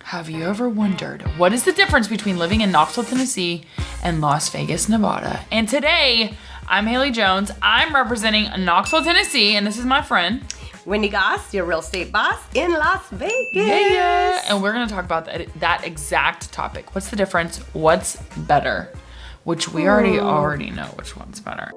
Have you ever wondered what is the difference between living in Knoxville, Tennessee and Las Vegas, Nevada? And today, I'm Haley Jones. I'm representing Knoxville, Tennessee, and this is my friend Wendy Goss, your real estate boss in Las Vegas. Yeah. And we're going to talk about that exact topic. What's the difference? What's better? Which we already know which one's better.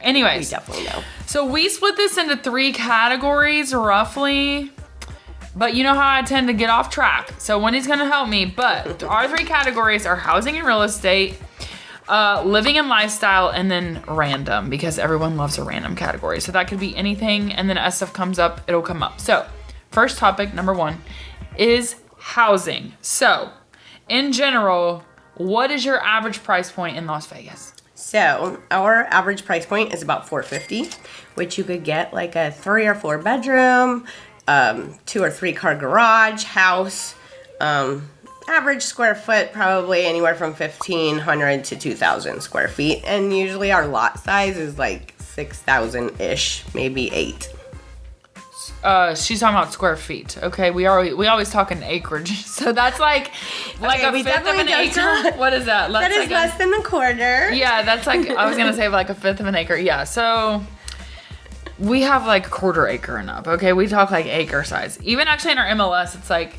Anyways, We definitely know. So we split this into 3 categories roughly, but you know how I tend to get off track. So Wendy's gonna help me, but our 3 categories are housing and real estate, living and lifestyle, and then random, because everyone loves a random category. So that could be anything, and then as stuff comes up, it'll come up. So first topic, number 1, is housing. So in general, what is your average price point in Las Vegas? So our average price point is about $450, which you could get like a 3 or 4 bedroom, 2 or 3 car garage house. Average square foot probably anywhere from 1,500 to 2,000 square feet, and usually our lot size is like 6,000-ish, maybe 8. She's talking about square feet. Okay, we always talk in acreage, so that's like Okay, a fifth of an acre. What is that? That is less than a quarter. Yeah, that's like I was gonna say like a fifth of an acre. Yeah, so we have like a quarter acre and up. Okay, we talk like acre size. Even actually in our MLS, it's like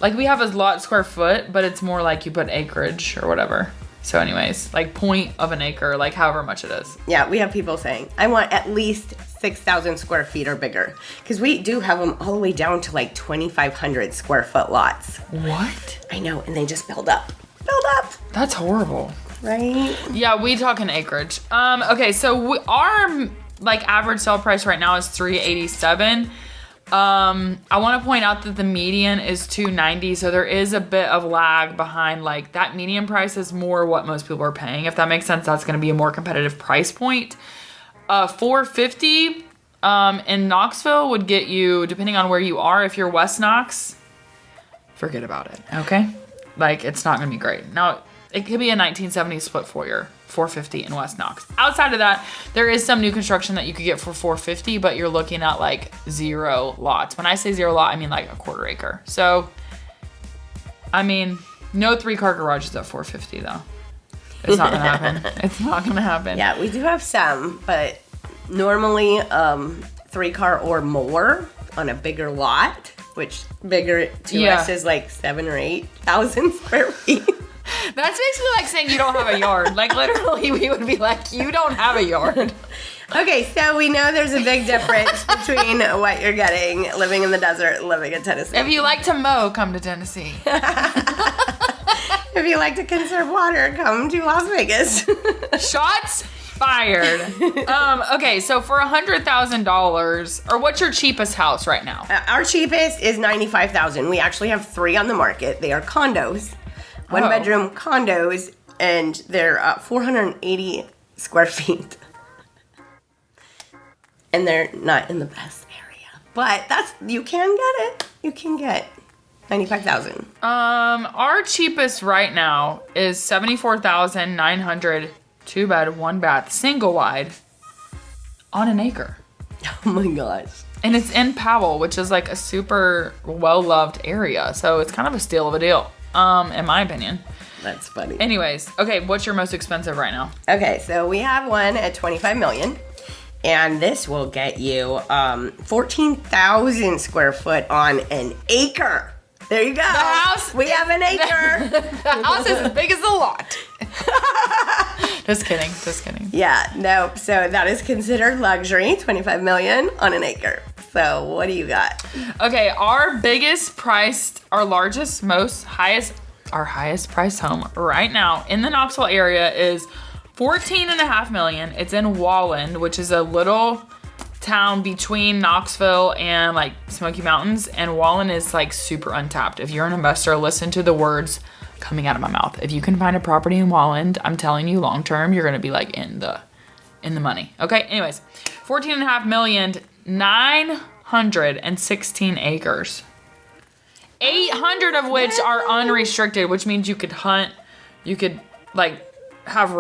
we have a lot square foot, but it's more like you put acreage or whatever. So anyways, like point of an acre, like however much it is. Yeah, we have people saying, I want at least 6,000 square feet or bigger. Because we do have them all the way down to like 2,500 square foot lots. What? I know, and they just build up. Build up. That's horrible. Right? Yeah, we talk in acreage. Okay, so our like average sale price right now is $387. I want to point out that the median is $290, so there is a bit of lag behind. Like that median price is more what most people are paying. If that makes sense, that's going to be a more competitive price point. $450 in Knoxville would get you, depending on where you are. If you're West Knox, forget about it. Okay, like it's not going to be great. Now it could be a 1970s split foyer. $450 in West Knox. Outside of that, there is some new construction that you could get for $450, but you're looking at like 0 lots. When I say 0 lot, I mean like a quarter acre. So, I mean, no 3-car garages at $450 though. It's not gonna happen. It's not gonna happen. Yeah, we do have some, but normally 3-car or more on a bigger lot, which bigger to us is like 7,000 or 8,000 square feet. That's basically like saying you don't have a yard. Like literally we would be like, you don't have a yard. Okay, so we know there's a big difference between what you're getting living in the desert and living in Tennessee. If you like to mow, come to Tennessee. If you like to conserve water, come to Las Vegas. Shots fired. Okay, so for $100,000, or what's your cheapest house right now? Our cheapest is $95,000. We actually have 3 on the market. They are condos. 1-bedroom condos, and they're 480 square feet. And they're not in the best area. But you can get it. You can get $95,000. Our cheapest right now is $74,900, 2-bed, 1-bath, single wide, on an acre. Oh my gosh. And it's in Powell, which is like a super well-loved area. So it's kind of a steal of a deal. In my opinion. That's funny. Anyways, okay, what's your most expensive right now? Okay, so we have one at $25 million, and this will get you 14,000 square foot on an acre. There you go. The house. We have an acre. The house is as big as the lot. Just kidding. Yeah, nope. So that is considered luxury, $25 million on an acre. So what do you got? Okay, our highest priced home right now in the Knoxville area is $14.5 million. It's in Walland, which is a little town between Knoxville and like Smoky Mountains, and Walland is like super untapped. If you're an investor, listen to the words coming out of my mouth. If you can find a property in Walland, I'm telling you, long term, you're gonna be like in the money. Okay, anyways, $14.5 million, 916 acres. 800 of which are unrestricted, which means you could hunt, you could like have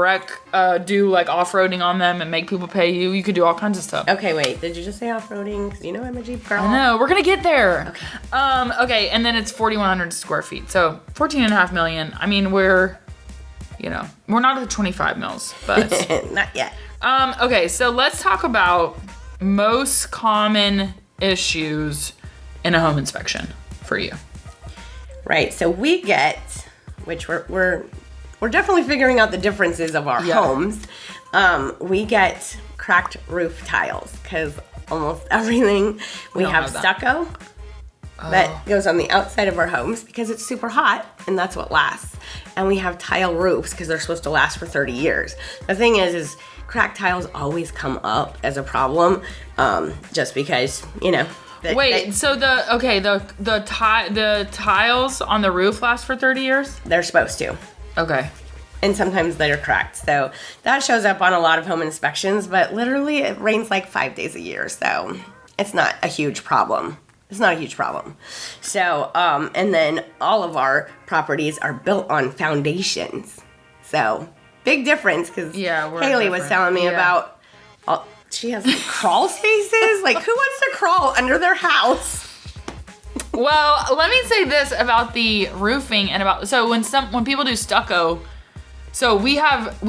do like off-roading on them and make people pay you. You could do all kinds of stuff. Okay, wait. Did you just say off-roading? Because you know I'm a Jeep girl. I know. We're going to get there. Okay, and then it's 4,100 square feet. So 14.5 million. I mean, we're not at the 25 mils, but. Not yet. Okay, so let's talk about most common issues in a home inspection for you. Right. So we get, which we're definitely figuring out the differences of our homes. We get cracked roof tiles because almost everything we have stucco that goes on the outside of our homes because it's super hot and that's what lasts. And we have tile roofs because they're supposed to last for 30 years. The thing is cracked tiles always come up as a problem, just because so the tiles on the roof last for 30 years? They're supposed to. Okay. And sometimes they're cracked. So that shows up on a lot of home inspections, but literally it rains like 5 days a year. So it's not a huge problem. So, and then all of our properties are built on foundations. So big difference because Haley was telling me about, she has crawl spaces. Like who wants to crawl under their house? Well, let me say this about the roofing and when people do stucco, so we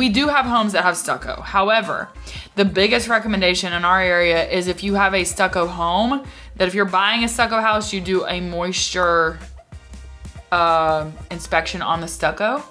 do have homes that have stucco. However, the biggest recommendation in our area is if you have a stucco home, that if you're buying a stucco house, you do a moisture inspection on the stucco.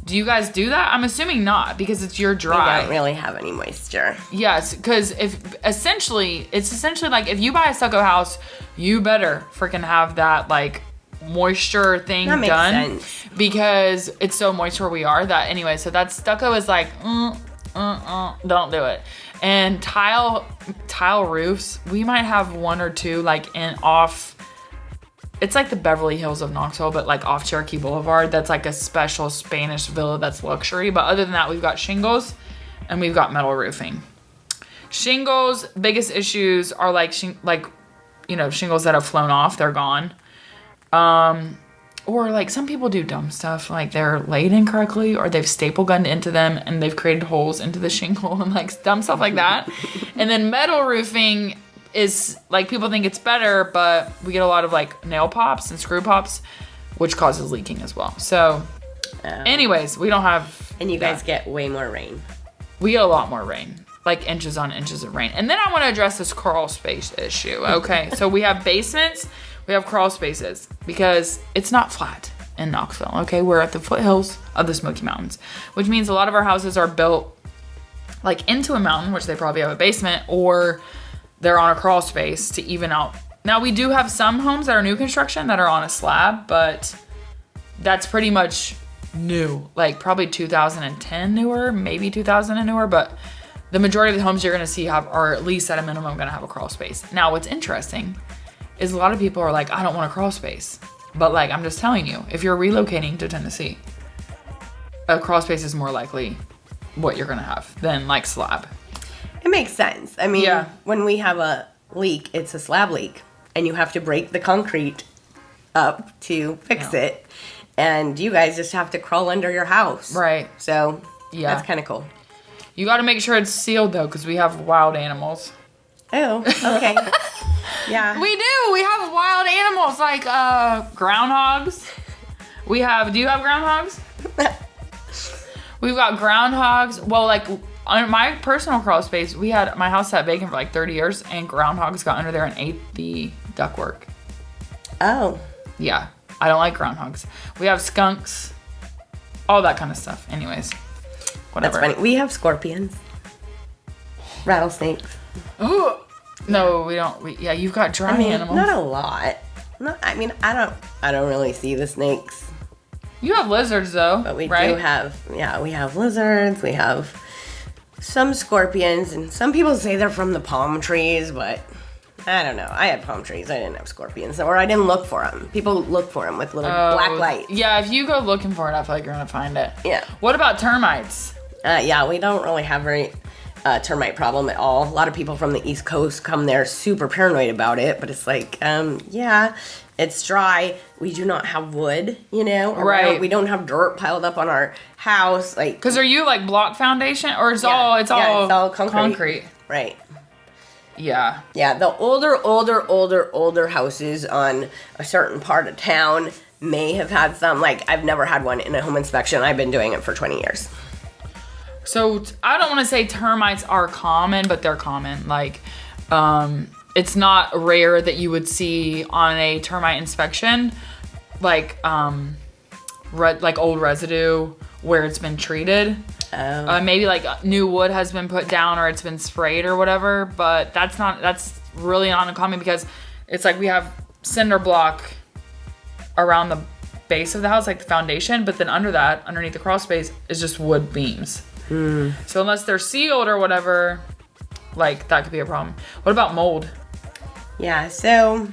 Do you guys do that? I'm assuming not because it's your dry. We don't really have any moisture. Yes, because it's essentially like if you buy a stucco house, you better freaking have that like moisture thing that makes done sense. Because it's so moist where we are that anyway. So that stucco is like, don't do it. And tile roofs, we might have one or two like it's like the Beverly Hills of Knoxville, but like off Cherokee Boulevard. That's like a special Spanish villa that's luxury. But other than that, we've got shingles and we've got metal roofing. Shingles, biggest issues are like shingles that have flown off. They're gone. Or like some people do dumb stuff, like they're laid incorrectly or they've staple gunned into them and they've created holes into the shingle and like dumb stuff like that. And then metal roofing is like people think it's better, but we get a lot of like nail pops and screw pops, which causes leaking as well. So anyways, we don't have. And you guys get way more rain. We get a lot more rain, like inches on inches of rain. And then I want to address this crawl space issue. Okay, so we have basements. We have crawl spaces because it's not flat in Knoxville, okay? We're at the foothills of the Smoky Mountains, which means a lot of our houses are built like into a mountain, which they probably have a basement, or they're on a crawl space to even out. Now, we do have some homes that are new construction that are on a slab, but that's pretty much new, like probably 2010 newer, maybe 2000 and newer, but the majority of the homes you're gonna see are at least at a minimum gonna have a crawl space. Now, what's interesting is a lot of people are like, I don't want a crawl space. But like, I'm just telling you, if you're relocating to Tennessee, a crawl space is more likely what you're gonna have than like slab. It makes sense. I mean, when we have a leak, it's a slab leak. And you have to break the concrete up to fix it. And you guys just have to crawl under your house. Right. So, that's kind of cool. You gotta make sure it's sealed though, because we have wild animals. Oh, okay. Yeah. We do. We have wild animals like groundhogs. Do you have groundhogs? We've got groundhogs. Well, like on my personal crawl space, my house sat vacant for like 30 years and groundhogs got under there and ate the ductwork. Oh. Yeah. I don't like groundhogs. We have skunks. All that kind of stuff. Anyways. Whatever. That's funny. We have scorpions. Rattlesnakes. Oh. No, we don't. You've got dry animals. Not a lot. I don't really see the snakes. You have lizards though, but we right? do have. Yeah, we have lizards. We have some scorpions, and some people say they're from the palm trees, but I don't know. I had palm trees. I didn't have scorpions, or I didn't look for them. People look for them with little black lights. Yeah, if you go looking for it, I feel like you're gonna find it. Yeah. What about termites? Yeah, we don't really have very termite problem at all. A lot of people from the East Coast come there super paranoid about it, but it's like, It's dry. We do not have wood, around. Right. We don't have dirt piled up on our house. Because are you like block foundation or it's all concrete? Right. Yeah. Yeah, the older houses on a certain part of town may have had some. Like, I've never had one in a home inspection. I've been doing it for 20 years. So I don't want to say termites are common, but they're common. Like, it's not rare that you would see on a termite inspection, like old residue where it's been treated. Oh. Maybe like new wood has been put down or it's been sprayed or whatever, but that's really not uncommon because it's like we have cinder block around the base of the house, like the foundation, but then underneath the crawl space is just wood beams. So unless they're sealed or whatever, like that could be a problem. What about mold? Yeah, so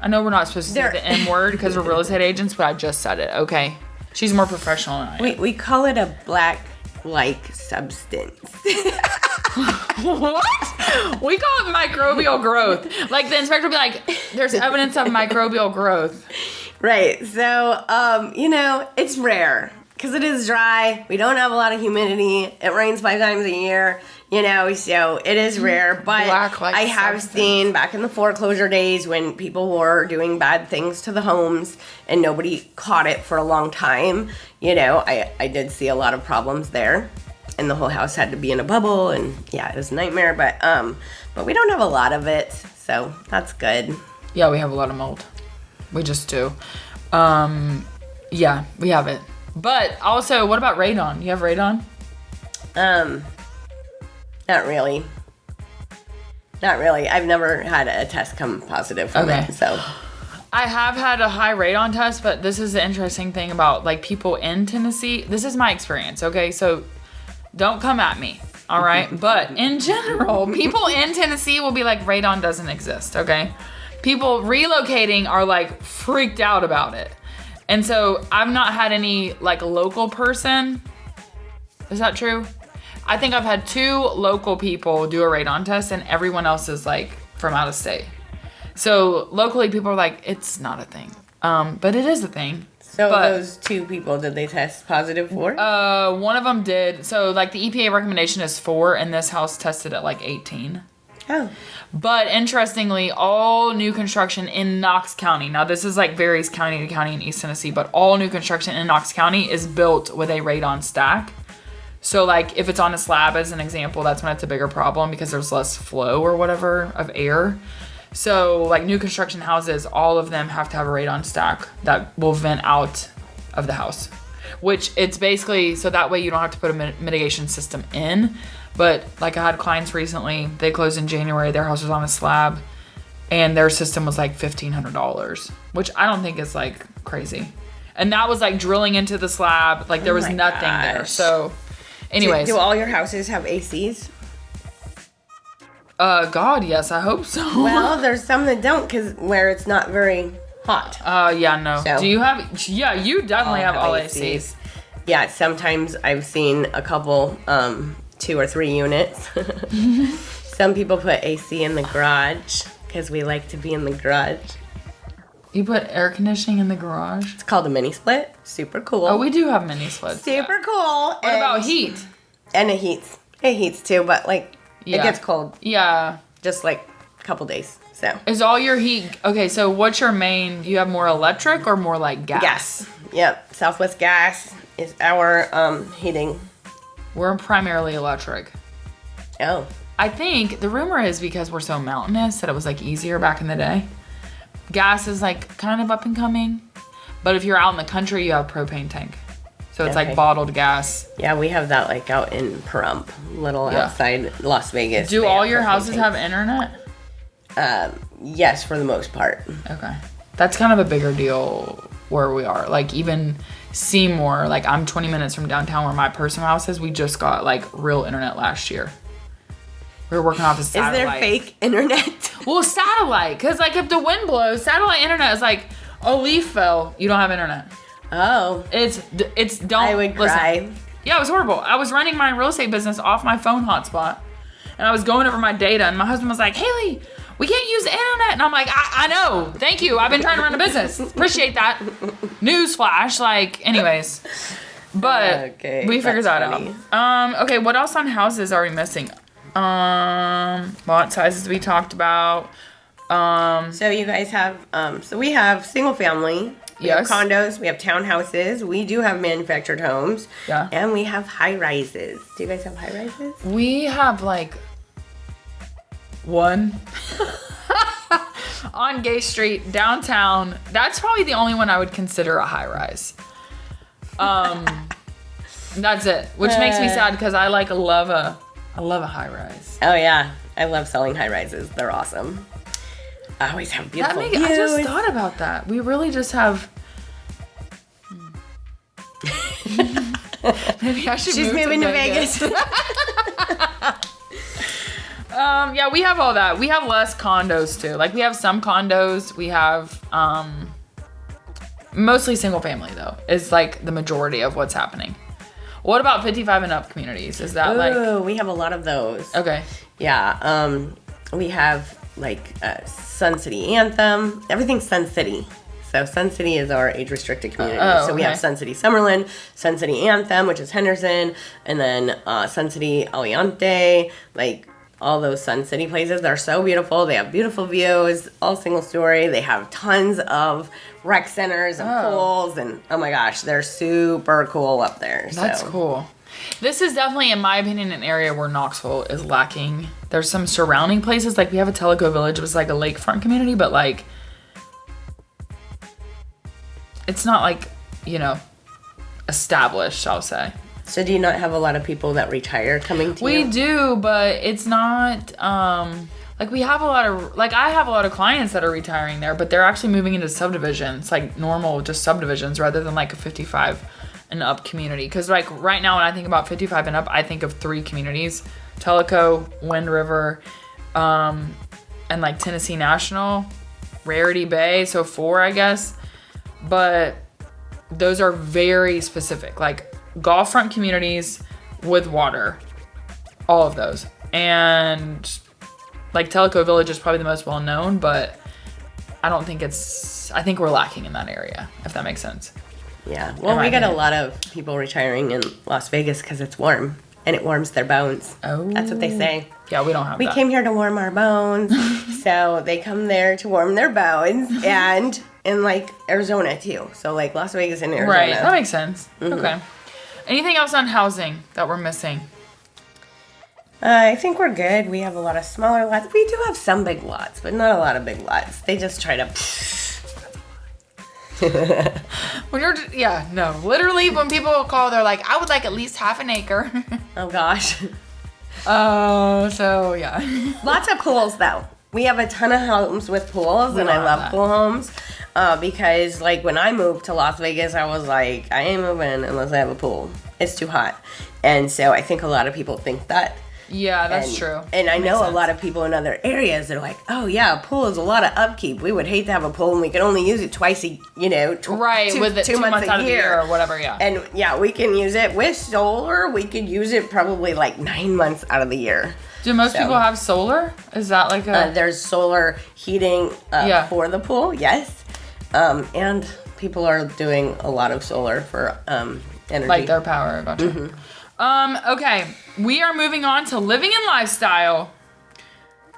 I know we're not supposed to say the M word because we're real estate agents, but I just said it. Okay. She's more professional than I am. we call it a black-like substance. What? We call it microbial growth. Like the inspector will be like, there's evidence of microbial growth. Right. So, it's rare because it is dry. We don't have a lot of humidity. It rains 5 times a year, so it is rare. But I have seen back in the foreclosure days when people were doing bad things to the homes and nobody caught it for a long time, I did see a lot of problems there. And the whole house had to be in a bubble, and yeah, it was a nightmare. But we don't have a lot of it, so that's good. Yeah, we have a lot of mold. We just do. Yeah, we have it. But also, what about radon? You have radon? Not really. Not really. I've never had a test come positive from it, so. I have had a high radon test, but this is the interesting thing about like people in Tennessee. This is my experience, okay? So don't come at me, all right? But in general, people in Tennessee will be like, radon doesn't exist, okay? People relocating are like freaked out about it. And so I've not had any like local person. Is that true? I think I've had 2 local people do a radon test and everyone else is like from out of state. So locally people are like, it's not a thing. But it is a thing. So those 2 people, did they test positive for? One of them did. So like the EPA recommendation is 4 and this house tested at like 18. Oh. But interestingly, all new construction in Knox County, now this is like varies county to county in East Tennessee, but all new construction in Knox County is built with a radon stack. So like if it's on a slab as an example, that's when it's a bigger problem because there's less flow or whatever of air. So like new construction houses, all of them have to have a radon stack that will vent out of the house, which it's basically, so that way you don't have to put a mitigation system in. But like I had clients recently, they closed in January, their house was on a slab and their system was like $1,500, which I don't think is like crazy. And that was like drilling into the slab, like there was nothing there. So anyways. Do all your houses have ACs? God, yes, I hope so. Well, there's some that don't because where it's not very hot. Yeah, no. So, do you have, yeah, you definitely have all ACs. Yeah, sometimes I've seen a couple, 2 or 3 units. Some people put AC in the garage because we like to be in the garage. You put air conditioning in the garage? It's called a mini split. Super cool. Oh, we do have mini splits. Super cool. What about heat? And it heats. It heats too, but like it gets cold. Yeah. Just like a couple days. So. Is all your heat, okay, so what's your main, do you have more electric or more like gas? Gas. Yep. Southwest Gas is our heating. We're primarily electric. Oh. I think the rumor is because we're so mountainous that it was like easier back in the day. Gas is like kind of up and coming, but if you're out in the country, you have propane tank. So it's like bottled gas. Yeah, we have that like out in Pahrump, outside Las Vegas. Do all your houses have internet? Yes, for the most part. Okay. That's kind of a bigger deal where we are. Like even Seymour, like I'm 20 minutes from downtown where my personal house is. We just got like real internet last year. We were working off a satellite. Is there fake internet? Well, satellite. Because like if the wind blows, satellite internet is like, a leaf fell, you don't have internet. Oh. It's don't. I would cry. Listen. Yeah, it was horrible. I was running my real estate business off my phone hotspot. And I was going over my data. And my husband was like, Haley, we can't use the internet. And I'm like, I know. Thank you. I've been trying to run a business. Appreciate that. Newsflash. Like, anyways. But okay, we figured that out. Okay, what else on houses are we missing? Lot sizes we talked about. So you guys have, so we have single family. We have condos, we have townhouses, we do have manufactured homes, and we have high rises. Do you guys have high rises? We have like one on Gay Street, downtown. That's probably the only one I would consider a high rise. That's it, which makes me sad because I love a high rise. Oh yeah, I love selling high rises. They're awesome. I always have beautiful views. I just thought about that. We really just have. Maybe I should. She's moving to Vegas. Yeah, we have all that. We have less condos too. Like we have some condos. We have mostly single family though. Is like the majority of what's happening. What about 55 and up communities? Is that Ooh, we have a lot of those. Okay. Yeah. We have like Sun City Anthem. Everything's Sun City. So Sun City is our age-restricted community. So we have Sun City Summerlin, Sun City Anthem, which is Henderson, and then Sun City Aliante, like all those Sun City places. They're so beautiful. They have beautiful views, all single story. They have tons of rec centers and pools, and oh my gosh, they're super cool up there. That's cool. This is definitely, in my opinion, an area where Knoxville is lacking. There's some surrounding places, like we have a Tellico Village, it was like a lakefront community, but like, it's not like, established, I'll say. So do you not have a lot of people that retire coming to you? We do, but it's not, like we have a lot of, like I have a lot of clients that are retiring there, but they're actually moving into subdivisions, like normal, just subdivisions rather than like a 55 and up community. Because like right now when I think about 55 and up, I think of 3 communities: Tellico, Wind River, and like Tennessee National, Rarity Bay, so 4 I guess. But those are very specific, like golf front communities with water, all of those. And like Tellico Village is probably the most well known, but I think we're lacking in that area, if that makes sense. Yeah. Well, we get a lot of people retiring in Las Vegas because it's warm and it warms their bones. Oh. That's what they say. Yeah, we don't have that. We came here to warm our bones. So they come there to warm their bones, and in like Arizona too. So like Las Vegas and Arizona. Right. That makes sense. Mm-hmm. Okay. Anything else on housing that we're missing? I think we're good. We have a lot of smaller lots. We do have some big lots, but not a lot of big lots. They just try to... Literally when people call, they're like, I would like at least half an acre. Oh gosh. So yeah. Lots of pools though. We have a ton of homes with pools, and I love pool homes. Because like when I moved to Las Vegas, I was like, I ain't moving unless I have a pool. It's too hot. And so I think a lot of people think that. Yeah, that's true. And I know a lot of people in other areas that are like, oh yeah, a pool is a lot of upkeep. We would hate to have a pool and we can only use it twice a, with 2 months out of the year or whatever, yeah. And yeah, we can use it with solar. We could use it probably like 9 months out of the year. Do most people have solar? Is that like a... there's solar heating for the pool, yes. And people are doing a lot of solar for energy. Like their power, gotcha. Mm-hmm. Okay, we are moving on to living and lifestyle.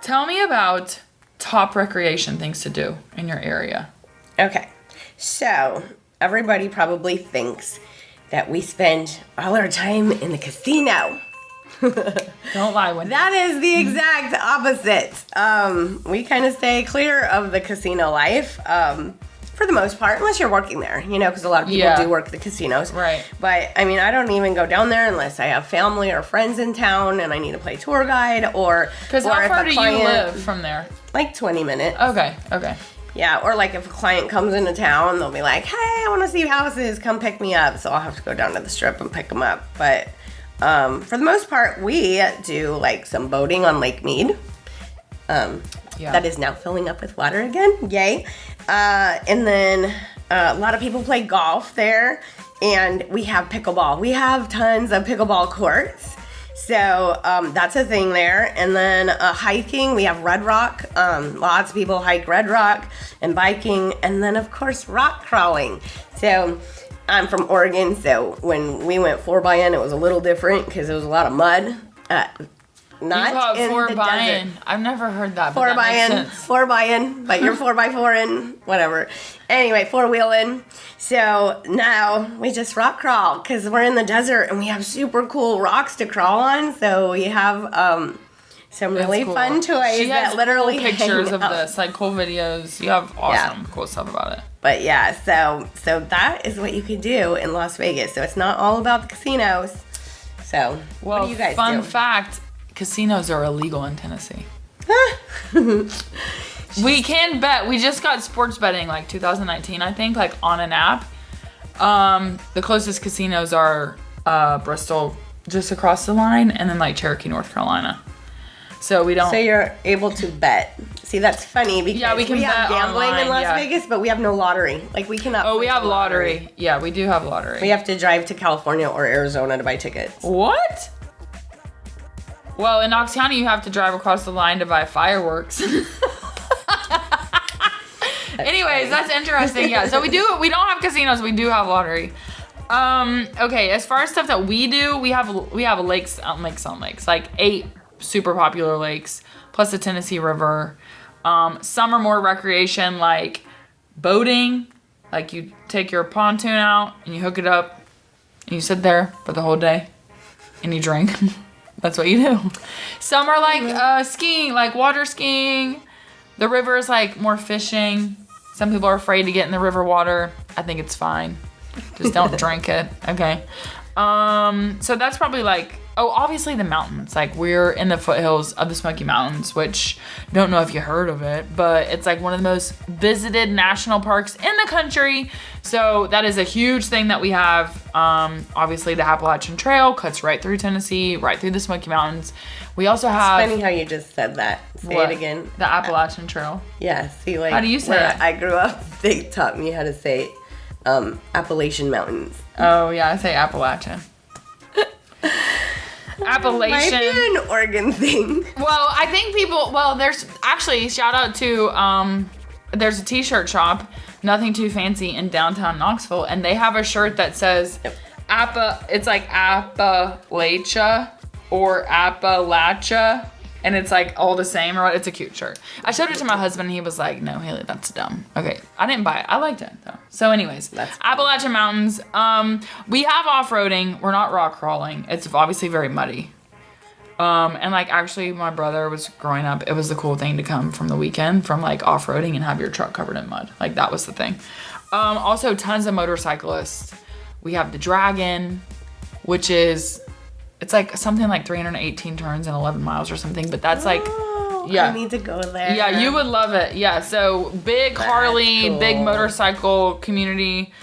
Tell me about top recreation things to do in your area. Okay, so everybody probably thinks that we spend all our time in the casino. Don't lie, Wendy. That is the exact opposite. We kind of stay clear of the casino life. For the most part, unless you're working there, because a lot of people do work the casinos. Right. But, I mean, I don't even go down there unless I have family or friends in town and I need to play tour guide or... Because how far do you live from there? Like 20 minutes. Okay. Yeah, or like if a client comes into town, they'll be like, hey, I want to see houses, come pick me up. So I'll have to go down to the strip and pick them up. But for the most part, we do like some boating on Lake Mead. That is now filling up with water again. Yay. And then a lot of people play golf there. And we have pickleball. We have tons of pickleball courts. So that's a thing there. And then hiking, we have Red Rock. Lots of people hike Red Rock, and biking. And then, of course, rock crawling. So I'm from Oregon, so when we went 4x, it was a little different because there was a lot of mud. Not in the desert. I've never heard that. 4x, but you're 4x4 whatever. Anyway, 4-wheeling. So now we just rock crawl because we're in the desert and we have super cool rocks to crawl on. So we have some really fun toys she has that literally cool pictures of out. this, like cool videos. You have awesome, cool stuff about it. But yeah, so that is what you can do in Las Vegas. So it's not all about the casinos. So what do you guys do? Fun fact. Casinos are illegal in Tennessee. We can bet. We just got sports betting like 2019, I think, like on an app. The closest casinos are Bristol, just across the line, and then like Cherokee, North Carolina. So we don't. So you're able to bet. See, that's funny because we can have bet gambling online, in Las Vegas, but we have no lottery. Like we cannot. Oh, we have lottery. Yeah, we do have lottery. We have to drive to California or Arizona to buy tickets. What? Well, in Knox County, you have to drive across the line to buy fireworks. Anyways, that's interesting. Yeah, so we don't have casinos. We do have lottery. Okay, as far as stuff that we do, we have lakes on lakes, like 8 super popular lakes, plus the Tennessee River. Some are more recreation, like boating. Like you take your pontoon out and you hook it up and you sit there for the whole day and you drink. That's what you do. Some are like skiing, like water skiing. The river is like more fishing. Some people are afraid to get in the river water. I think it's fine. Just don't drink it. Okay. So that's probably like, obviously the mountains. Like we're in the foothills of the Smoky Mountains, which don't know if you heard of it, but it's like one of the most visited national parks in the country. So that is a huge thing that we have. Obviously the Appalachian Trail cuts right through Tennessee, right through the Smoky Mountains. We also have. It's funny how you just said that. Say it again. The Appalachian Trail. Yeah. See, like how do you say it? I grew up. They taught me how to say Appalachian Mountains. Oh yeah, I say Appalachian. Appalachian. Might be an Oregon thing. Well, I think there's actually, shout out to, there's a t-shirt shop, Nothing Too Fancy, in downtown Knoxville, and they have a shirt that says, it's like Appalachia or Appalachia, and it's like all the same, or it's a cute shirt. I showed it to my husband, and he was like, no, Haley, that's dumb. Okay, I didn't buy it. I liked it, though. So anyways, Appalachian Mountains. We have off-roading. We're not rock crawling. It's obviously very muddy. And like actually my brother was growing up, it was the cool thing to come from the weekend from like off-roading and have your truck covered in mud. Like that was the thing. Also tons of motorcyclists. We have the Dragon, which is, it's like something like 318 turns and 11 miles or something, but that's like, yeah. I need to go there. Yeah, you would love it. Yeah, so big Harley, cool. Big motorcycle community.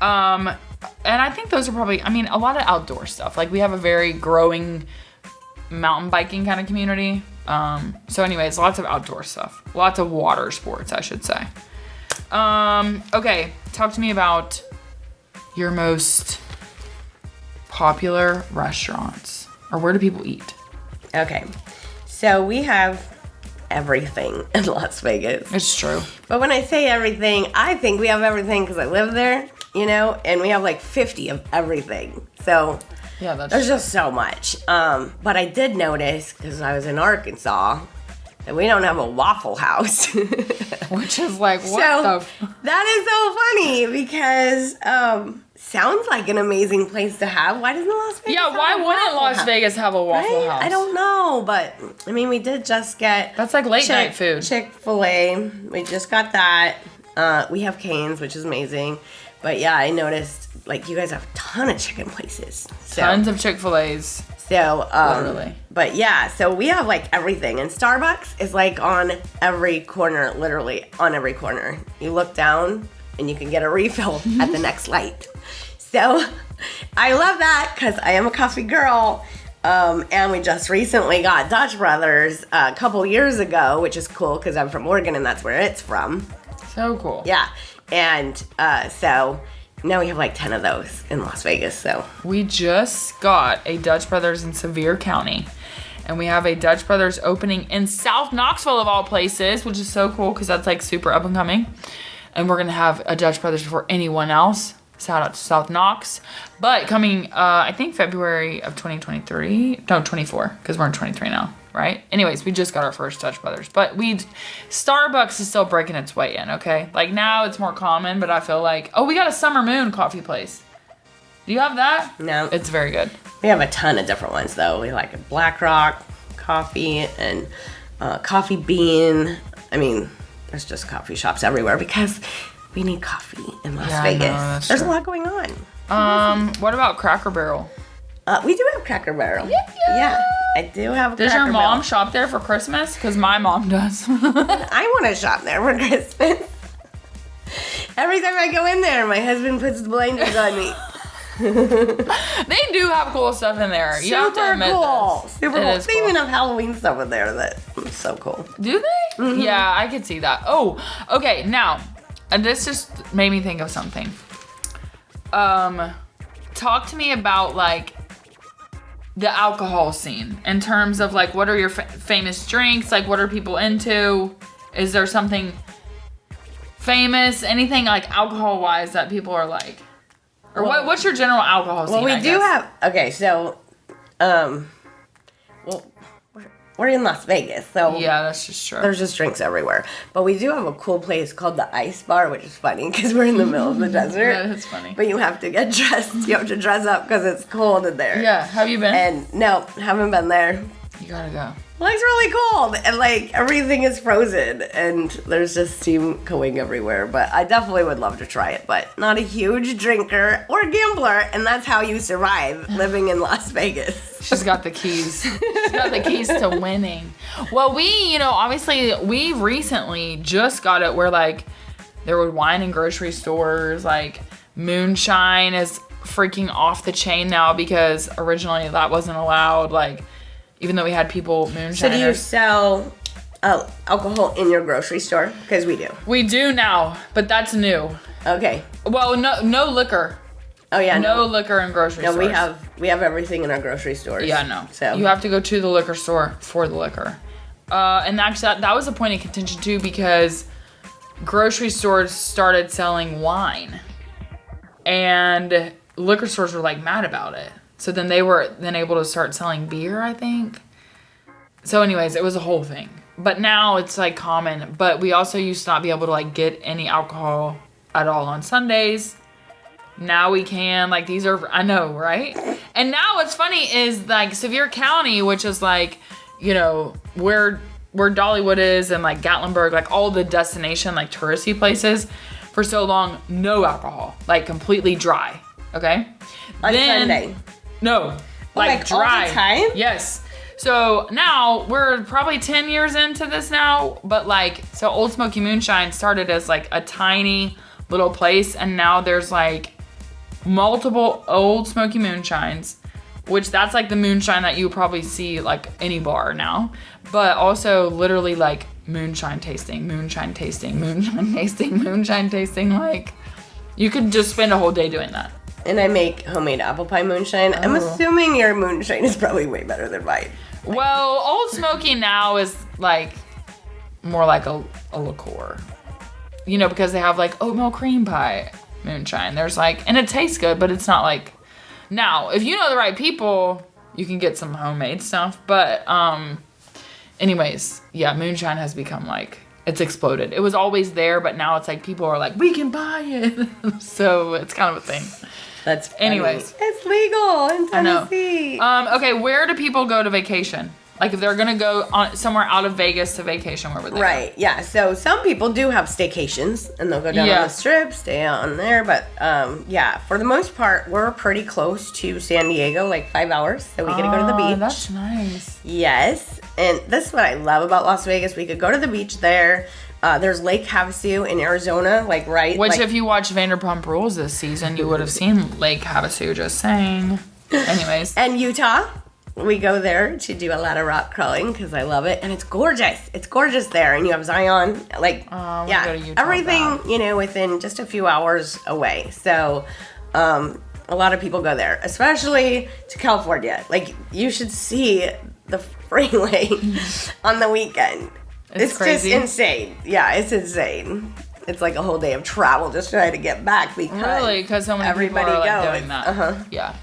And I think those are probably, a lot of outdoor stuff. Like we have a very growing mountain biking kind of community. So anyways, lots of outdoor stuff. Lots of water sports, I should say. Okay, talk to me about your most popular restaurants, or where do people eat? Okay, so we have everything in Las Vegas. It's true. But when I say everything, I think we have everything because I live there, and we have like 50 of everything. So yeah, there's just so much. But I did notice, because I was in Arkansas, that we don't have a Waffle House. Which is like, what that is so funny because sounds like an amazing place to have. Why doesn't Las Vegas have why a wouldn't Las Vegas have a Waffle House? I don't know, but we did just get... That's like late night food. Chick-fil-A. We just got that. We have Cane's, which is amazing. But yeah, I noticed, like, you guys have a ton of chicken places. Tons of Chick-fil-A's. So, literally. But yeah, so we have like everything. And Starbucks is like on every corner, literally on every corner. You look down and you can get a refill at the next light. So I love that because I am a coffee girl. And we just recently got Dutch Brothers a couple years ago, which is cool because I'm from Oregon and that's where it's from. So cool. Yeah. And so now we have like 10 of those in Las Vegas. So We just got a Dutch Brothers in Sevier County. And we have a Dutch Brothers opening in South Knoxville of all places, which is so cool because that's like super up and coming. And we're going to have a Dutch Brothers before anyone else. Shout out to South Knox. But coming, I think February of 2023. No, 24, because we're in 23 now, right? Anyways, we just got our first Dutch Brothers. But Starbucks is still breaking its way in, okay? Like now it's more common, but I feel like, oh, we got a Summer Moon coffee place. Do you have that? No. It's very good. We have a ton of different ones, though. We like a Black Rock coffee and Coffee Bean. I mean, there's just coffee shops everywhere because we need coffee in Las Vegas. There's a lot going on. What about Cracker Barrel? We do have Cracker Barrel. Yeah, I do have a Does Cracker your mom Barrel. shop there for Christmas? Because my mom does. I want to shop there for Christmas. Every time I go in there, my husband puts the blinders on me. They do have cool stuff in there. You have to admit this. Super cool. They even have Halloween stuff in there that's so cool. Do they? Mm-hmm. Yeah, I could see that. Oh, okay. Now, and this just made me think of something. Talk to me about like the alcohol scene in terms of like what are your famous drinks? Like what are people into? Is there something famous? Anything like alcohol wise that people are like? Or what's your general alcohol scene? Well, we do have. Okay, so, well, we're in Las Vegas, so yeah, that's just true. There's just drinks everywhere. But we do have a cool place called the Ice Bar, which is funny because we're in the middle of the desert. Yeah, that's funny. But you have to get dressed. You have to dress up because it's cold in there. Yeah, have you been? And no, haven't been there. You gotta go. Well, it's really cold, and like everything is frozen, and there's just steam going everywhere. But I definitely would love to try it, but not a huge drinker or gambler, and that's how you survive living in Las Vegas. She's got the keys. She's got the keys to winning. Well, obviously, we recently just got it where like there were wine in grocery stores, like moonshine is freaking off the chain now because originally that wasn't allowed, like. Even though we had people moonshiners. So do you sell alcohol in your grocery store? Because we do. We do now, but that's new. Okay. Well, no liquor. Oh yeah. No liquor in grocery stores. No, we have everything in our grocery stores. Yeah, no. So you have to go to the liquor store for the liquor. And actually that was a point of contention too because grocery stores started selling wine. And liquor stores were like mad about it. So then they were then able to start selling beer, I think. So anyways, it was a whole thing. But now it's like common. But we also used to not be able to like get any alcohol at all on Sundays. Now we can. Like these are, I know, right? And now what's funny is like Sevier County, which is like, where Dollywood is and like Gatlinburg, like all the destination, like touristy places. For so long, no alcohol. Like completely dry. Okay? On Sunday. No, like dry. All the time? Yes. So now we're probably 10 years into this now, but so Old Smoky Moonshine started as like a tiny little place, and now there's like multiple Old Smoky Moonshines, which that's like the moonshine that you probably see like any bar now, but also literally like moonshine tasting. Like you could just spend a whole day doing that. And I make homemade apple pie moonshine. I'm assuming your moonshine is probably way better than mine. Well, Old Smoky now is like more like a liqueur. Because they have like oatmeal cream pie moonshine. There's like, and it tastes good, but it's not like, now, if you know the right people, you can get some homemade stuff. But anyways, yeah, moonshine has become like, it's exploded. It was always there, but now it's like people are like, we can buy it. So it's kind of a thing. That's funny. Anyways. It's legal in Tennessee. Okay, where do people go to vacation? Like if they're going to go somewhere out of Vegas to vacation, where would they go? Yeah. So some people do have staycations, and they'll go down on the strip, stay on there. But for the most part, we're pretty close to San Diego, like 5 hours. So we get to go to the beach. That's nice. Yes. And this is what I love about Las Vegas. We could go to the beach there. There's Lake Havasu in Arizona, Which, if you watch Vanderpump Rules this season, you would have seen Lake Havasu, just saying. Anyways. And Utah. we go there to do a lot of rock crawling because I love it, and it's gorgeous. It's gorgeous there, and you have Zion, like everything, within just a few hours away. So, a lot of people go there, especially to California. Like, you should see the freeway on the weekend. It's crazy. Just insane. Yeah, it's insane. It's like a whole day of travel just trying to get back because so many people are like doing that. Yeah.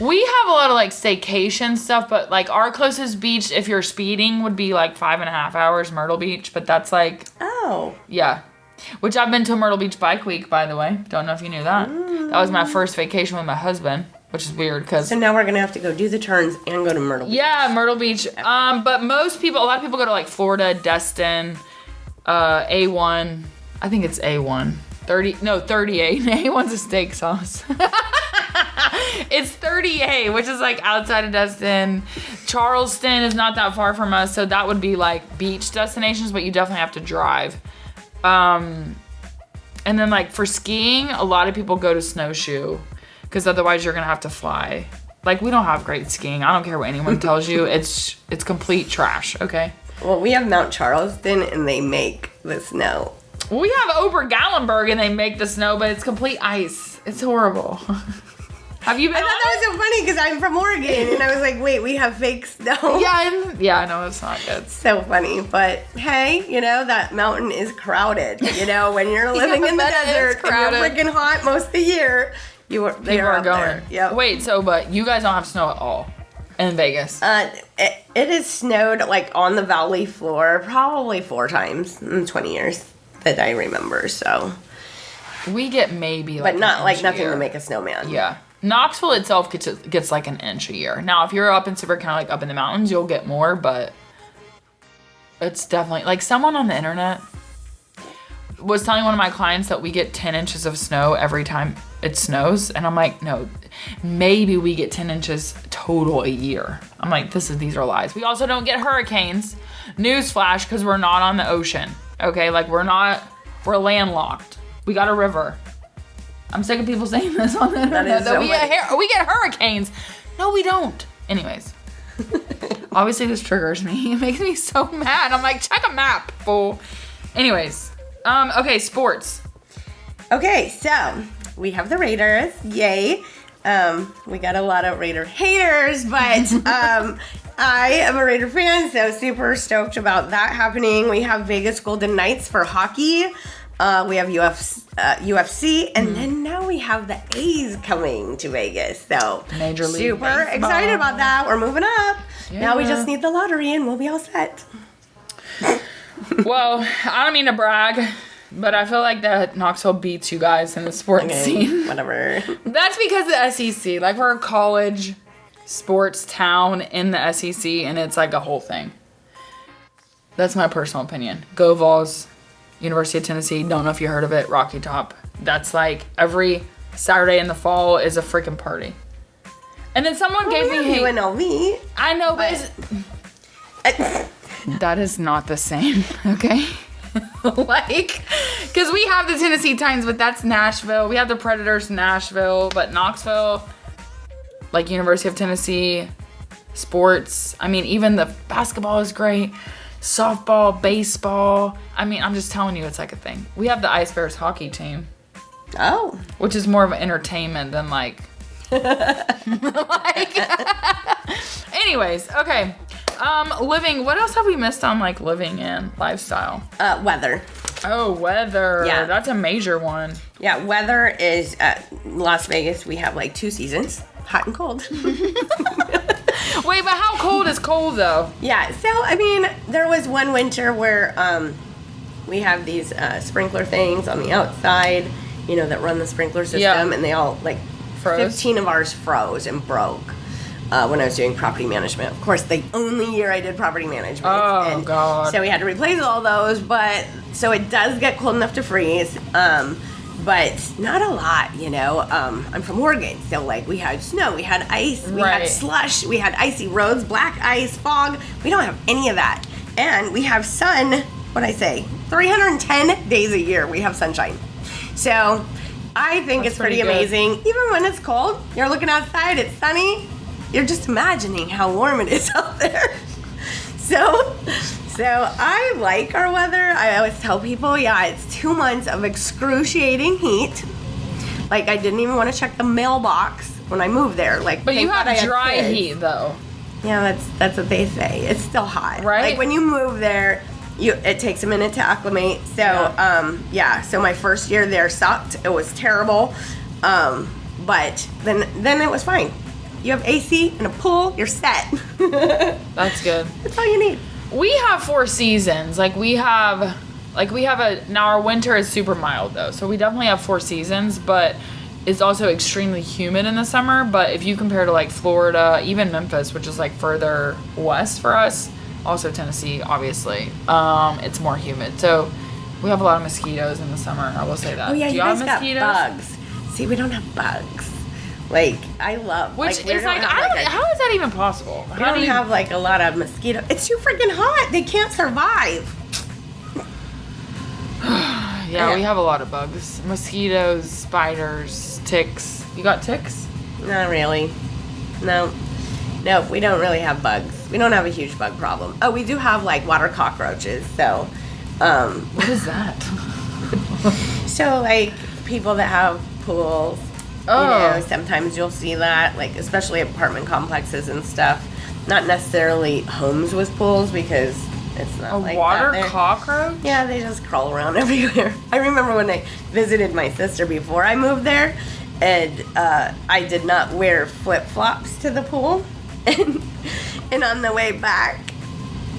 We have a lot of like staycation stuff, but like our closest beach, if you're speeding, would be like 5.5 hours, Myrtle Beach. But that's like, yeah. Which I've been to Myrtle Beach Bike Week, by the way. Don't know if you knew that. That was my first vacation with my husband, which is weird because. So now we're gonna have to go do the turns and go to Myrtle Beach. Yeah, Myrtle Beach. But a lot of people go to like Florida, Destin, A1. I think it's A1. 38. A1's a steak sauce. It's 30A, which is like outside of Destin. Charleston is not that far from us, so that would be like beach destinations, but you definitely have to drive. And then like for skiing, a lot of people go to Snowshoe because otherwise you're gonna have to fly. Like, we don't have great skiing. I don't care what anyone tells you. It's complete trash. Okay. Well, we have Mount Charleston, and they make the snow. We have Obergallenberg, and they make the snow, but it's complete ice. It's horrible. Have you been? I thought that was so funny because I'm from Oregon, and I was like, wait, we have fake snow. Yeah, I know, it's not good. So funny, but hey, that mountain is crowded. When you're living in the desert and you're freaking hot most of the year, they are going there. Yep. Wait, but you guys don't have snow at all in Vegas? It has snowed like on the valley floor probably 4 times in 20 years that I remember. So we get maybe, like, but not like nothing to make a snowman. Yeah. Knoxville itself gets like an inch a year. Now, if you're up in Silver County, like up in the mountains, you'll get more, but it's definitely, like, someone on the internet was telling one of my clients that we get 10 inches of snow every time it snows. And I'm like, no, maybe we get 10 inches total a year. I'm like, these are lies. We also don't get hurricanes. Newsflash, because we're not on the ocean. Okay, like we're landlocked. We got a river. I'm sick of people saying this on the internet that we get hurricanes. No, we don't. Anyways, obviously this triggers me. It makes me so mad. I'm like, check a map, fool. Anyways, okay, sports. Okay, so we have the Raiders. Yay. We got a lot of Raider haters, but I am a Raider fan, so super stoked about that happening. We have Vegas Golden Knights for hockey. We have UFC, and then now we have the A's coming to Vegas. So Major League super Baseball. Excited about that. We're moving up. Yeah. Now we just need the lottery, and we'll be all set. Well, I don't mean to brag, but I feel like that Knoxville beats you guys in the sports scene. Whatever. That's because of the SEC. Like, we're a college sports town in the SEC, and it's like a whole thing. That's my personal opinion. Go Vols. University of Tennessee. Don't know if you heard of it. Rocky Top. That's like every Saturday in the fall is a freaking party. And then someone gave me UNLV. I know, but that is not the same. Okay. Like, because we have the Tennessee Titans, but that's Nashville. We have the Predators, Nashville, but Knoxville, like University of Tennessee, sports. I mean, even the basketball is great. Softball, baseball. I mean, I'm just telling you, it's like a thing. We have the Ice Bears hockey team. Oh. Which is more of an entertainment than like. Anyways, okay. Living. What else have we missed on like living and lifestyle? Weather. Oh, weather. Yeah. That's a major one. Yeah, weather is Las Vegas. We have like 2 seasons, hot and cold. Wait, but how cold is cold though? Yeah, so I mean, there was one winter where we have these sprinkler things on the outside, that run the sprinkler system, and they all like froze. 15 of ours froze and broke when I was doing property management. Of course, the only year I did property management. Oh, God. So we had to replace all those, but so it does get cold enough to freeze. But not a lot, I'm from Oregon, so like we had snow, we had ice, we had slush, we had icy roads, black ice, fog. We don't have any of that. And we have sun, 310 days a year we have sunshine. So I think it's pretty amazing. Even when it's cold, you're looking outside, it's sunny, you're just imagining how warm it is out there. So I like our weather. I always tell people, yeah, it's 2 months of excruciating heat. Like, I didn't even want to check the mailbox when I moved there. Like, But you thank God I have had dry kids. heat, though. Yeah, that's what they say. It's still hot. Right? Like, when you move there, it takes a minute to acclimate. So, so my first year there sucked. It was terrible. But then it was fine. You have AC and a pool, you're set. That's good. That's all you need. We have 4 seasons. Now our winter is super mild though. So we definitely have 4 seasons, but it's also extremely humid in the summer. But if you compare to like Florida, even Memphis, which is like further west for us, also Tennessee, obviously, it's more humid. So we have a lot of mosquitoes in the summer. I will say that. Oh yeah, Do you guys got mosquitoes? bugs. See, we don't have bugs. Like, I love... Which we is don't like, have, how is that even possible? We don't have like a lot of mosquitoes. It's too freaking hot. They can't survive. Yeah, we have a lot of bugs. Mosquitoes, spiders, ticks. You got ticks? Not really. No, we don't really have bugs. We don't have a huge bug problem. Oh, we do have like water cockroaches. So, What is that? so like people that have pools, sometimes you'll see that, like especially apartment complexes and stuff. Not necessarily homes with pools because it's not like water that there. cockroach? Yeah, they just crawl around everywhere. I remember when I visited my sister before I moved there, and I did not wear flip-flops to the pool, and on the way back,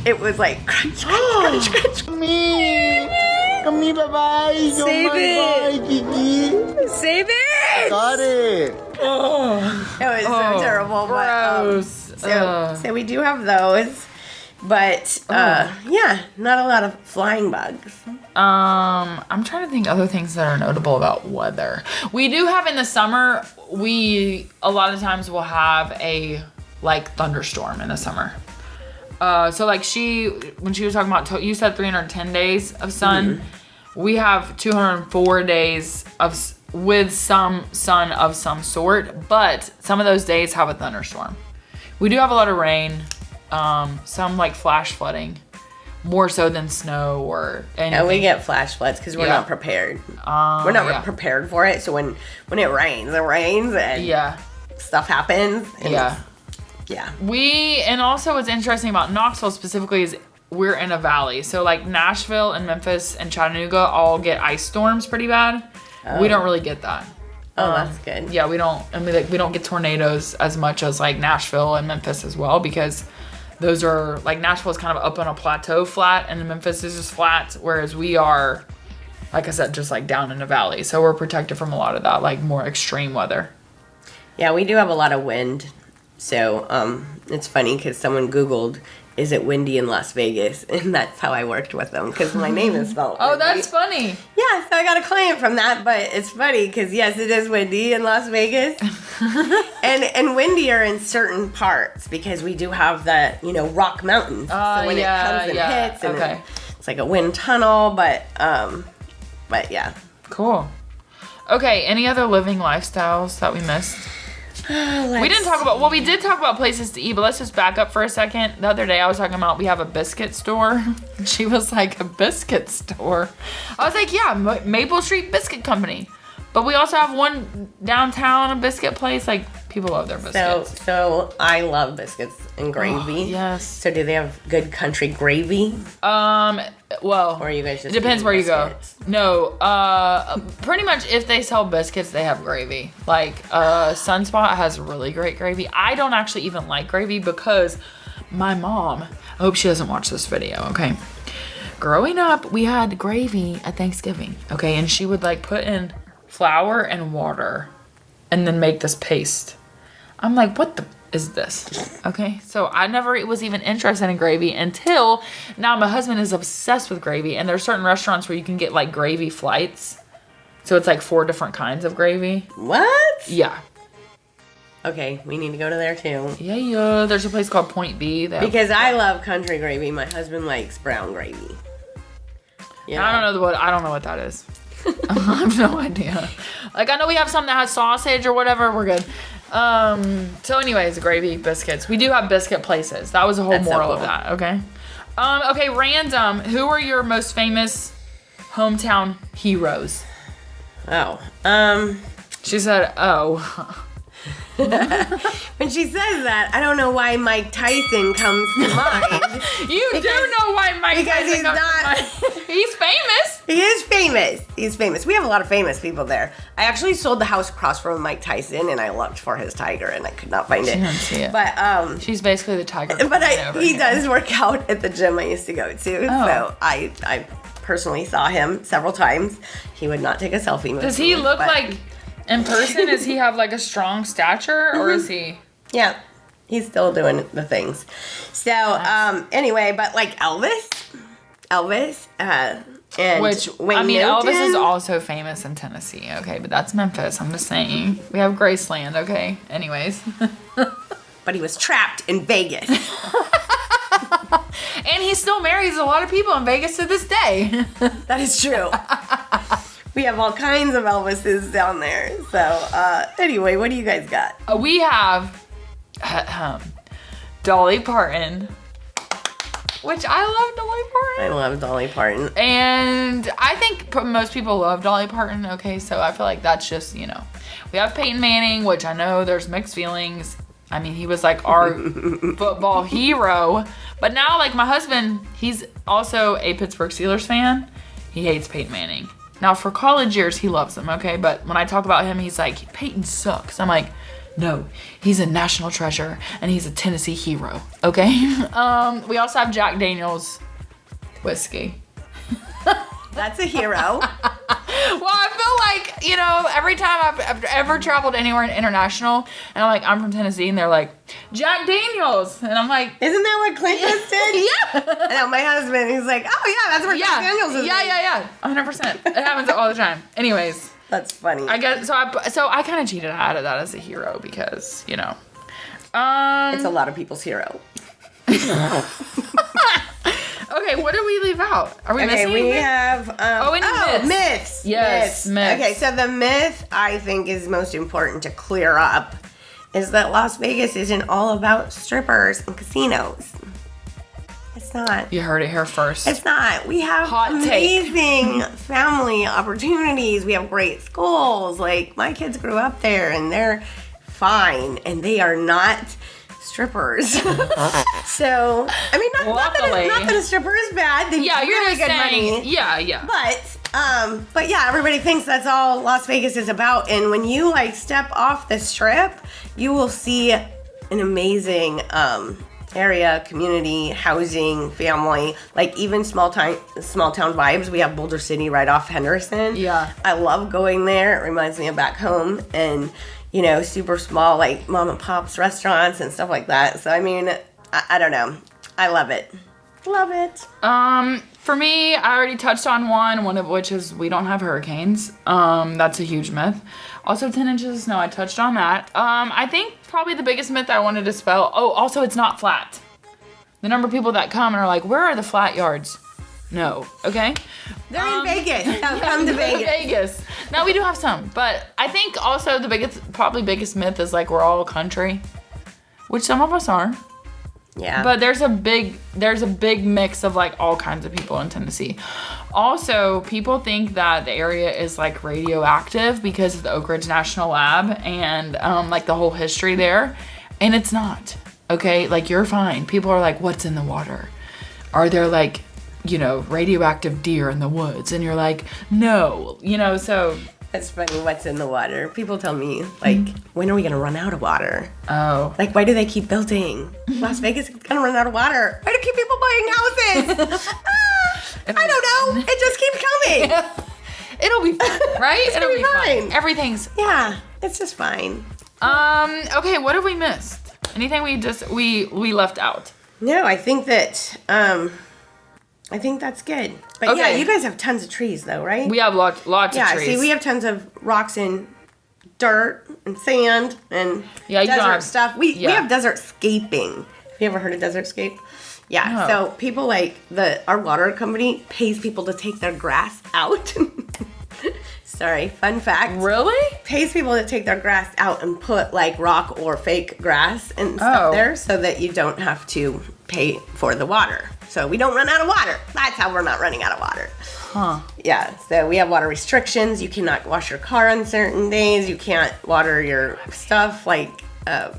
it was like crunch, crunch, crunch, crunch. Kami bye-bye. Save it. Kiki. Save it! Got it. It was so terrible. Gross. But, so we do have those, but yeah, not a lot of flying bugs. I'm trying to think other things that are notable about weather. We do have in the summer, a lot of times will have a like thunderstorm in the summer. So like when she was talking about, you said 310 days of sun. We have 204 days with some sun of some sort, but some of those days have a thunderstorm. We do have a lot of rain, some like flash flooding, more so than snow or anything. And we get flash floods because we're not prepared. We're not prepared for it. So when it rains and stuff happens. And yeah. And also what's interesting about Knoxville specifically is we're in a valley. So like Nashville and Memphis and Chattanooga all get ice storms pretty bad. We don't really get that. Oh, that's good. Yeah, we don't get tornadoes as much as like Nashville and Memphis as well, because those are like Nashville is kind of up on a plateau flat and Memphis is just flat, whereas we are, like I said, just like down in a valley. So we're protected from a lot of that like more extreme weather. Yeah, we do have a lot of wind. So it's funny because someone Googled, is it windy in Las Vegas? And that's how I worked with them because my name is spelled Oh, windy. that's funny. Yeah, so I got a client from that, but it's funny because yes, it is windy in Las Vegas. and windier in certain parts because we do have the, Rock Mountains. So when it comes and hits and it's like a wind tunnel, but yeah. Cool. Okay, any other living lifestyles that we missed? We didn't talk about, we did talk about places to eat, but let's just back up for a second. The other day I was talking about we have a biscuit store. She was like, a biscuit store? I was like, yeah, Maple Street Biscuit Company. But we also have one downtown, a biscuit place. Like, people love their biscuits. So I love biscuits and gravy. Yes. So do they have good country gravy? Well, or are you guys just it depends where biscuits? you go. No, pretty much if they sell biscuits, they have gravy. Like, Sunspot has really great gravy. I don't actually even like gravy because my mom, I hope she doesn't watch this video, okay? Growing up, we had gravy at Thanksgiving, okay? And she would like put in flour and water and then make this paste. I'm like, what the is this? Okay, so I never was even interested in gravy until now. My husband is obsessed with gravy, and there's certain restaurants where you can get like gravy flights. So it's like 4 different kinds of gravy. What? Yeah. Okay, we need to go to there too. Yeah. There's a place called Point B. Because I love country gravy. My husband likes brown gravy. Yeah. I don't know what that is. I have no idea. Like, I know we have some that has sausage or whatever. We're good. So anyways, gravy, biscuits. We do have biscuit places. That was the whole That's so moral of cool. that, okay? Okay, random. Who are your most famous hometown heroes? Oh. She said, oh. When she says that, I don't know why Mike Tyson comes to mind. You do know why Mike because Tyson he's comes to not- mind. He's famous. He is famous. He's famous. We have a lot of famous people there. I actually sold the house across from Mike Tyson, and I looked for his tiger, and I could not find it. She didn't see it. But She's basically the tiger. but over he here. does work out at the gym I used to go to. Oh. So I personally saw him several times. He would not take a selfie with me. Does he look but- like, in person, does he have like a strong stature, or is he? Yeah, he's still doing the things. So anyway, but like Elvis, and Which, Wayne I mean, Newton. Elvis is also famous in Tennessee, okay? But that's Memphis, I'm just saying. We have Graceland, okay? Anyways. But he was trapped in Vegas. And he still marries a lot of people in Vegas to this day. That is true. We have all kinds of Elvises down there. So anyway, what do you guys got? We have Dolly Parton, which I love Dolly I Parton. love Dolly Parton. And I think most people love Dolly Parton, okay? So I feel like that's just, you know. We have Peyton Manning, which I know there's mixed feelings. I mean, he was like our football hero. But now, like, my husband, he's also a Pittsburgh Steelers fan. He hates Peyton Manning. Now, for college years, he loves him, okay? But when I talk about him, he's like, Peyton sucks. I'm like, no, he's a national treasure, and he's a Tennessee hero, okay? We also have Jack Daniels whiskey. That's a hero. Well, I feel like, you know, every time I've ever traveled anywhere international, and I'm like, I'm from Tennessee, and they're like, Jack Daniels. And I'm like, Isn't that what Clint just did? yeah. I know my husband, he's like, oh yeah, that's where Jack Daniels is. Yeah. 100%. It happens all the time. Anyways, That's funny. I guess, so I kind of cheated out of that as a hero because, you know. It's a lot of people's hero. Okay, what did we leave out? Are we Okay, missing we anything? have we need myths. myths. Yes, myths. Okay, so the myth I think is most important to clear up is that Las Vegas isn't all about strippers and casinos. It's not. You heard it here first. It's not. We have Hot take. amazing family opportunities. We have great schools. Like, my kids grew up there and they're fine, and they are not strippers. So, I mean, not that a stripper is bad. They Yeah, make you're really just good saying. money. Yeah. But yeah, everybody thinks that's all Las Vegas is about. And when you like step off the strip, you will see an amazing area, community, housing, family, like even small town vibes. We have Boulder City right off Henderson. Yeah. I love going there. It reminds me of back home, and you know, super small like mom and pop's restaurants and stuff like that. So I mean, I don't know. I love it. Love it. For me, I already touched on one of which is we don't have hurricanes. That's a huge myth. Also 10 inches of snow, I touched on that. I think probably the biggest myth I wanted to dispel, also it's not flat. The number of people that come and are like, where are the flat yards? No, okay? They're in Vegas. So come to Vegas. Vegas. Now we do have some, but I think also the biggest myth is like we're all country, which some of us are. Yeah. But there's a big mix of like all kinds of people in Tennessee. Also, people think that the area is like radioactive because of the Oak Ridge National Lab and like the whole history there, and it's not. Okay, like you're fine. People are like, what's in the water? Are there like, you know, radioactive deer in the woods? And you're like, no, you know, so. It's funny, what's in the water? People tell me, like, when are we gonna run out of water? Oh. Like, why do they keep building? Las Vegas is gonna run out of water. Why do keep people buying houses? I don't know. It just keeps coming. It'll be fine, right? It's gonna be fine. Everything's. Yeah, it's just fine. Okay, what have we missed? Anything we left out? No, I think that, I think that's good. But yeah, Okay. you guys have tons of trees though, right? We have lots of trees. See, we have tons of rocks and dirt and sand and Yeah, you don't desert have- stuff. We yeah. have desert scaping. Have you ever heard of desert scape? Yeah. No. So people like our water company pays people to take their grass out. Sorry, fun fact. Really? Pays people to take their grass out and put like rock or fake grass and stuff there so that you don't have to pay for the water. So we don't run out of water. That's how we're not running out of water. Huh. Yeah, so we have water restrictions. You cannot wash your car on certain days. You can't water your stuff like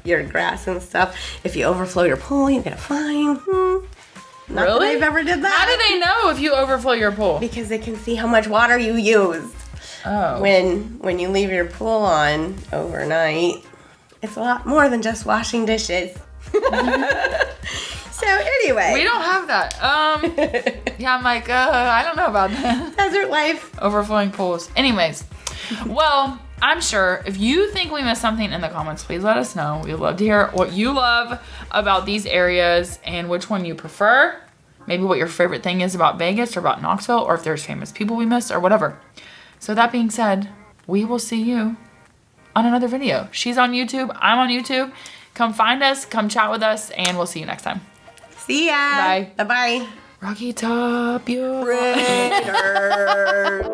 your grass and stuff. If you overflow your pool, you get a fine. Not that Really? I've ever did that. How do they know if you overflow your pool? Because they can see how much water you used. Oh. When you leave your pool on overnight, it's a lot more than just washing dishes. So anyway. We don't have that. Yeah, I'm like, I don't know about that. Desert life. Overflowing pools. Anyways, well, I'm sure if you think we missed something in the comments, please let us know. We'd love to hear what you love about these areas and which one you prefer. Maybe what your favorite thing is about Vegas or about Knoxville, or if there's famous people we missed or whatever. So that being said, we will see you on another video. She's on YouTube. I'm on YouTube. Come find us. Come chat with us. And we'll see you next time. See ya. Bye. Bye-bye. Rocky Top, you. Raiders.